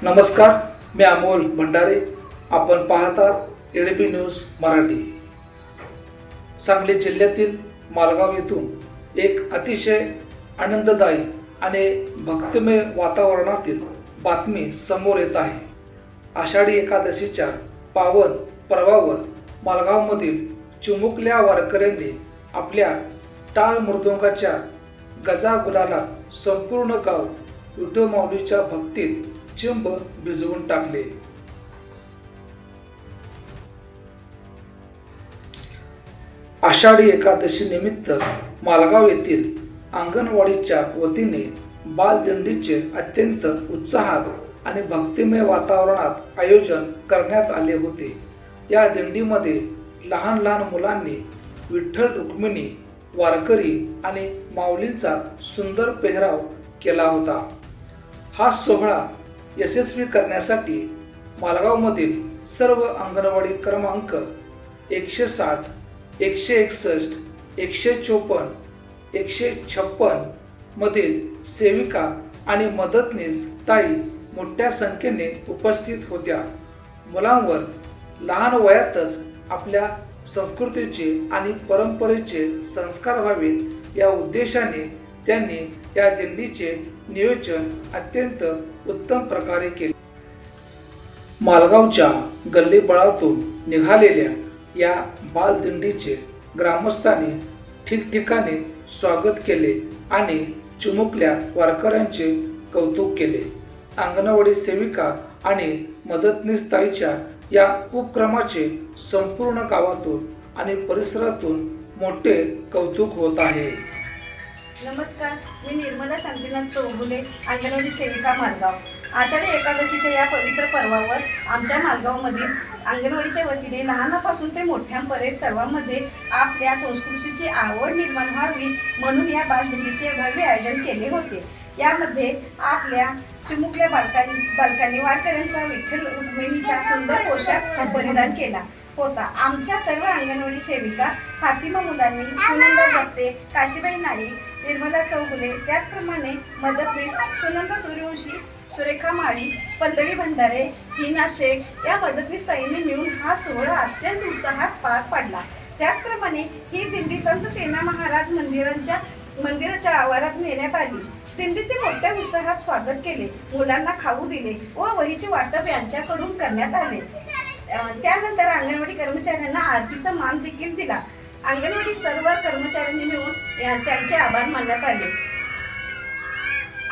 नमस्कार, मी अमोल भंडारे. आपण पाहतात एडीपी न्यूज मराठी. सांगली जिल्ह्यातील मालगाव येथून एक अतिशय आनंददायी आणि भक्तिमय वातावरणातील बातमी समोर येत आहे. आषाढी एकादशीच्या पावन पर्वावर मालगावमधील चिमुकल्या वारकऱ्यांनी आपल्या टाळ मृदुंगाच्या गजागुलालात संपूर्ण गाव विठू माऊलीच्या भक्तीत चिंब भिजवून टाकले. आषाढी एकादशी निमित्त मालगाव येथील अंगणवाडीच्या वतीने बालदिंडीचे अत्यंत उत्साहात आणि भक्तिमय वातावरणात आयोजन करण्यात आले होते. या दिंडीमध्ये लहान लहान मुलांनी विठ्ठल रुक्मिणी वारकरी आणि माऊलींचा सुंदर पेहराव केला होता. हा सोहळा यशस्वी करण्यासाठी मालगावमधील सर्व अंगणवाडी क्रमांक 160, 161, 154, 156 मधील सेविका आणि मदतनीस ताई मोठ्या संख्येने उपस्थित होत्या. मुलांवर लहान वयातच आपल्या संस्कृतीचे आणि परंपरेचे संस्कार व्हावेत या उद्देशाने त्यांनी या दिंडीचे नियोजन अत्यंत उत्तम प्रकारे केले. मालगावच्या गल्लीबळातून निघालेल्या या बालदिंडीचे ग्रामस्थांनी ठिकठिकाणी स्वागत केले आणि चिमुकल्या वारकऱ्यांचे कौतुक केले. अंगणवाडी सेविका आणि मदतनीस ताईच्या या उपक्रमाचे संपूर्ण गावातून आणि परिसरातून मोठे कौतुक होत आहे. नमस्कार, मी निर्मला शांतीनाथ चौगुले, अंगणवाडी सेविका मालगाव. आषाढी एकादशीच्या या पवित्र पर्वावर आमच्या मालगावमधील अंगणवाडीच्या वतीने लहानापासून ते मोठ्यांपर्यंत सर्वांमध्ये आपल्या संस्कृतीची आवड निर्माण व्हावी म्हणून या बालदिंडीचे भव्य आयोजन केले होते. यामध्ये आपल्या चिमुकल्या बालकांनी वारकऱ्यांचा विठ्ठल रुक्मिणीचा सुंदर पोशाख परिधान केला होता. आमच्या सर्व अंगणवाडी सेविका फातिमा मुलांनी, सुनंदा जगते, काशीबाई नाईक, निर्मला चौगुले, त्याचप्रमाणे मदतनीस सुनंदा सूर्यवंशी, सुरेखा माळी, पल्लवी भंडारे, हिना शेख या मदतनीस ताईंनी मिळून हा सोहळा अत्यंत उत्साहात पार पाडला. त्याचप्रमाणे ही दिंडी संत सेना महाराज मंदिराच्या आवारात नेण्यात आली. दिंडीचे मोठ्या उत्साहात स्वागत केले, मुलांना खाऊ दिले व वहीचे वाटप यांच्याकडून करण्यात आले. त्यानंतर अंगणवाडी कर्मचाऱ्यांना आरतीचा मान देखील दिला. अंगणवाडी सर्व कर्मचाऱ्यांनी मिळून त्यांचे आभार मानण्यात आले.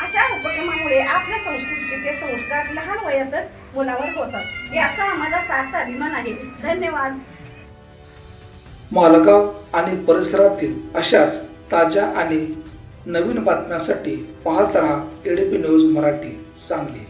अशा उपक्रमामुळे आपल्या संस्कृतीचे संस्कार लहान वयातच मुलावर होतात याचा आम्हाला सार्थ अभिमान आहे. धन्यवाद. मालगाव आणि परिसरातील अशाच ताज्या आणि नवीन बातम्यांसाठी पाहत रहा एडीपी न्यूज मराठी, सांगली.